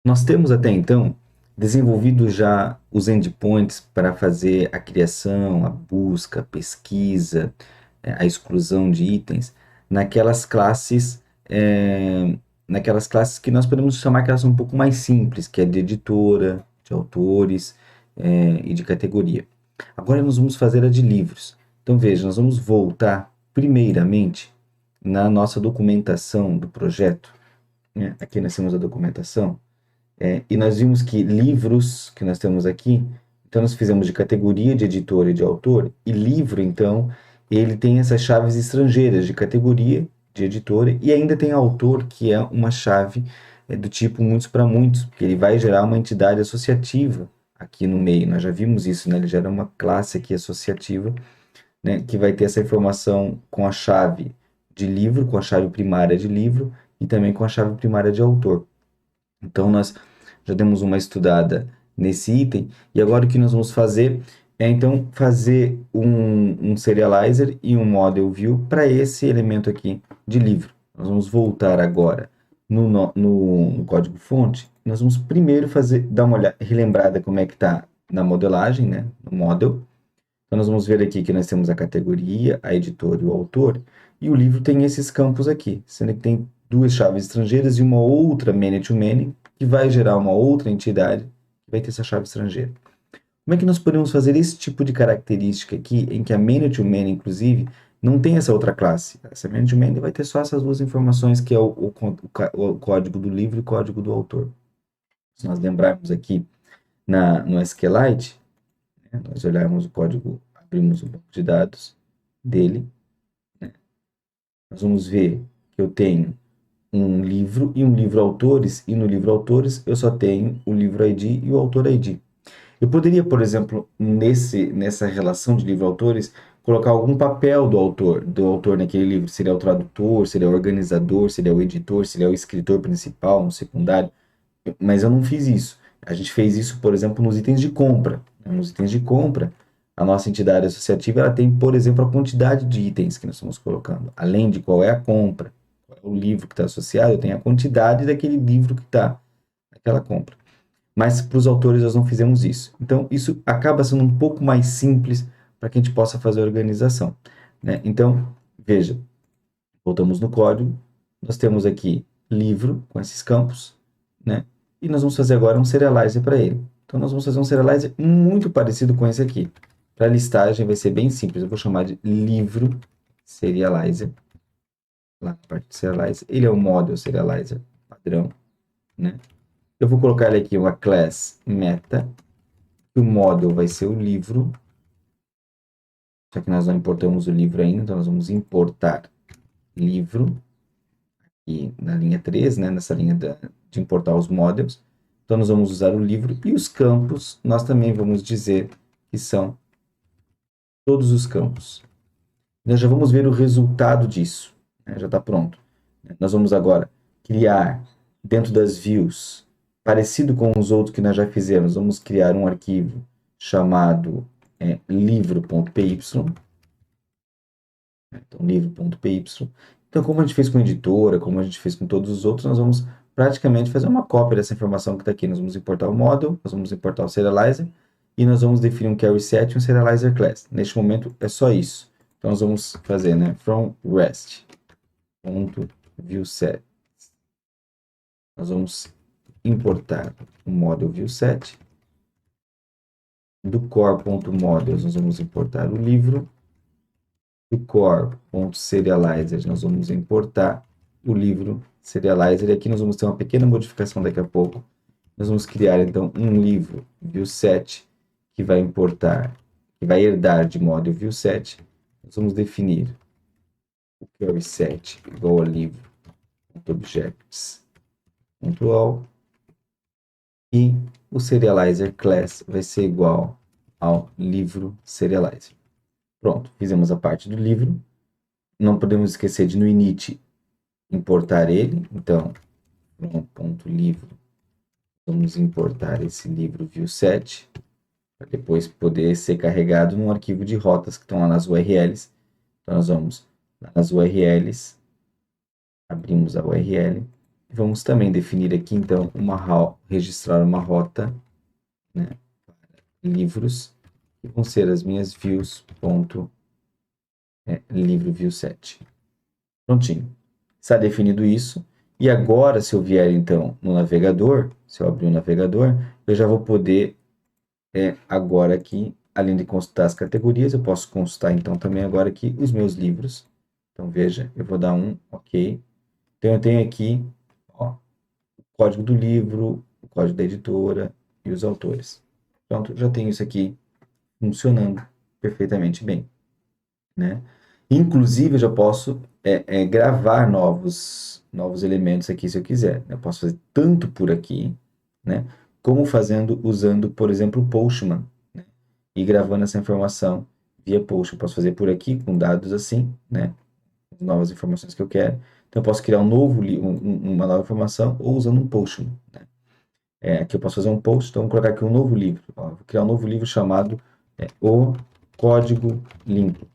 Nós temos até então desenvolvido já os endpoints para fazer a criação, a busca, a pesquisa, a exclusão de itens naquelas classes, naquelas classes que nós podemos chamar que elas são um pouco mais simples, que é de editora, de autores, e de categoria. Agora nós vamos fazer a de livros. Então veja, nós vamos voltar primeiramente na nossa documentação do projeto, né? Aqui nós temos a documentação. E nós vimos que livros que nós temos aqui, então nós fizemos de categoria, de editor e de autor, e livro, então, ele tem essas chaves estrangeiras de categoria, de editora, e ainda tem autor, que é uma chave do tipo muitos para muitos, porque ele vai gerar uma entidade associativa aqui no meio. Nós já vimos isso, né? Ele gera uma classe aqui associativa, né? Que vai ter essa informação com a chave de livro, com a chave primária de livro, e também com a chave primária de autor. Então, nós já demos uma estudada nesse item, e agora o que nós vamos fazer é, então, fazer um serializer e um model view para esse elemento aqui de livro. Nós vamos voltar agora no código-fonte, nós vamos primeiro dar uma olhada, relembrada como é que está na modelagem, né, no model. Então, nós vamos ver aqui que nós temos a categoria, a editora e o autor, e o livro tem esses campos aqui, sendo que tem duas chaves estrangeiras e uma outra many-to-many, que vai gerar uma outra entidade que vai ter essa chave estrangeira. Como é que nós podemos fazer esse tipo de característica aqui, em que a many-to-many, inclusive, não tem essa outra classe? Essa many-to-many vai ter só essas duas informações, que é o código do livro e o código do autor. Se nós lembrarmos aqui no SQLite, né, nós olharmos o código, abrimos o banco de dados dele, né, nós vamos ver que eu tenho um livro e um livro autores, e no livro autores eu só tenho o livro ID e o autor ID. Eu poderia, por exemplo, nessa relação de livro-autores, colocar algum papel do autor naquele livro. Se ele é o tradutor, se ele é o organizador, se ele é o editor, se ele é o escritor principal, um secundário. Mas eu não fiz isso. A gente fez isso, por exemplo, nos itens de compra. Nos itens de compra, a nossa entidade associativa ela tem, por exemplo, a quantidade de itens que nós estamos colocando. Além de qual é a compra, qual é o livro que está associado, eu tenho a quantidade daquele livro que está naquela compra. Mas para os autores nós não fizemos isso. Então, isso acaba sendo um pouco mais simples para que a gente possa fazer a organização, né? Então, veja, voltamos no código, nós temos aqui livro com esses campos, né? E nós vamos fazer agora um serializer para ele. Então, nós vamos fazer um serializer muito parecido com esse aqui. Para a listagem vai ser bem simples, eu vou chamar de livro serializer. Lá na parte de serializer, ele é o model serializer padrão, né? Eu vou colocar ele aqui uma class meta, e o model vai ser o livro, só que nós não importamos o livro ainda, então nós vamos importar livro, aqui na linha 3, né, nessa linha de importar os models. Então nós vamos usar o livro, e os campos, nós também vamos dizer que são todos os campos. Nós já vamos ver o resultado disso, né, já está pronto. Nós vamos agora criar, dentro das views, parecido com os outros que nós já fizemos, vamos criar um arquivo chamado livro.py. Então, livro.py. Então, como a gente fez com a editora, como a gente fez com todos os outros, nós vamos praticamente fazer uma cópia dessa informação que está aqui. Nós vamos importar o model, nós vamos importar o serializer, e nós vamos definir um carry set e um serializer class. Neste momento, é só isso. Então, nós vamos fazer, né, from rest.viewSet. Nós vamos importar o model viewSet. Do core.models, nós vamos importar o livro. Do core.serializer, nós vamos importar o livro serializer. E aqui nós vamos ter uma pequena modificação daqui a pouco. Nós vamos criar, então, um livro viewSet que vai importar, que vai herdar de model viewSet. Nós vamos definir o query set igual a livro.objects.all. E o serializer class vai ser igual ao livro serializer. Pronto, fizemos a parte do livro. Não podemos esquecer de no init importar ele. Então, livro, vamos importar esse livro viewSet para depois poder ser carregado num arquivo de rotas que estão lá nas URLs. Então, nós vamos lá nas URLs, abrimos a URL, Vamos também definir aqui, então, registrar uma rota, né, livros, que vão ser as minhas views, livro view 7. Prontinho. Está definido isso. E agora, se eu vier, então, no navegador, se eu abrir o navegador, eu já vou poder, agora aqui, além de consultar as categorias, eu posso consultar, então, também agora aqui os meus livros. Então, veja, eu vou dar um OK. Então, eu tenho aqui, ó, o código do livro, o código da editora e os autores. Pronto, já tenho isso aqui funcionando perfeitamente bem, né? Inclusive, eu já posso gravar novos elementos aqui se eu quiser. Eu posso fazer tanto por aqui, né? Como usando, por exemplo, o Postman, né? E gravando essa informação via Postman. Eu posso fazer por aqui com dados assim, né? Novas informações que eu quero. Então, eu posso criar uma nova informação ou usando um Postman, né? Aqui eu posso fazer um post, então vou colocar aqui um novo livro. Ó, vou criar um novo livro chamado O Código Limpo.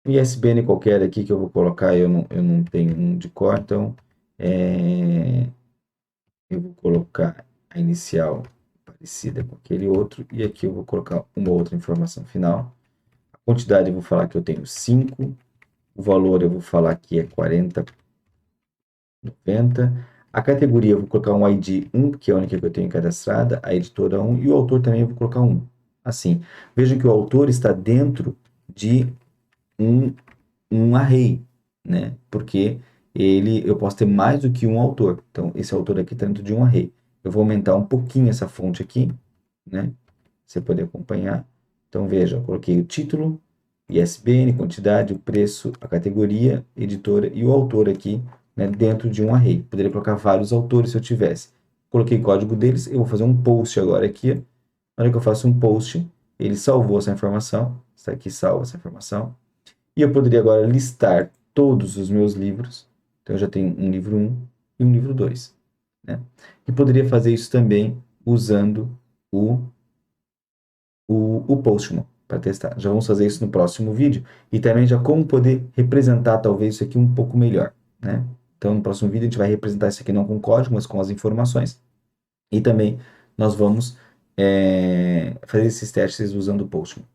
Um ISBN qualquer aqui que eu vou colocar, eu não tenho um de cor, então eu vou colocar a inicial parecida com aquele outro, e aqui eu vou colocar uma outra informação final. A quantidade eu vou falar que eu tenho 5, o valor eu vou falar que é 40,90. A categoria eu vou colocar um ID 1, que é a única que eu tenho cadastrada, a editora 1, e o autor também eu vou colocar 1. Assim, vejam que o autor está dentro de um array, né? Porque eu posso ter mais do que um autor. Então, esse autor aqui está dentro de um array. Eu vou aumentar um pouquinho essa fonte aqui, né? Você poder acompanhar. Então, veja, eu coloquei o título, ISBN, quantidade, o preço, a categoria, editora e o autor aqui, né, dentro de um array. Poderia colocar vários autores se eu tivesse. Coloquei o código deles, eu vou fazer um post agora aqui. Na hora que eu faço um post, ele salvou essa informação. Está aqui salva essa informação. E eu poderia agora listar todos os meus livros. Então, eu já tenho um livro 1 e um livro 2, né? E poderia fazer isso também usando o Postman para testar. Já vamos fazer isso no próximo vídeo. E também já como poder representar talvez isso aqui um pouco melhor, né? Então, no próximo vídeo a gente vai representar isso aqui não com código, mas com as informações. E também nós vamos fazer esses testes usando o Postman.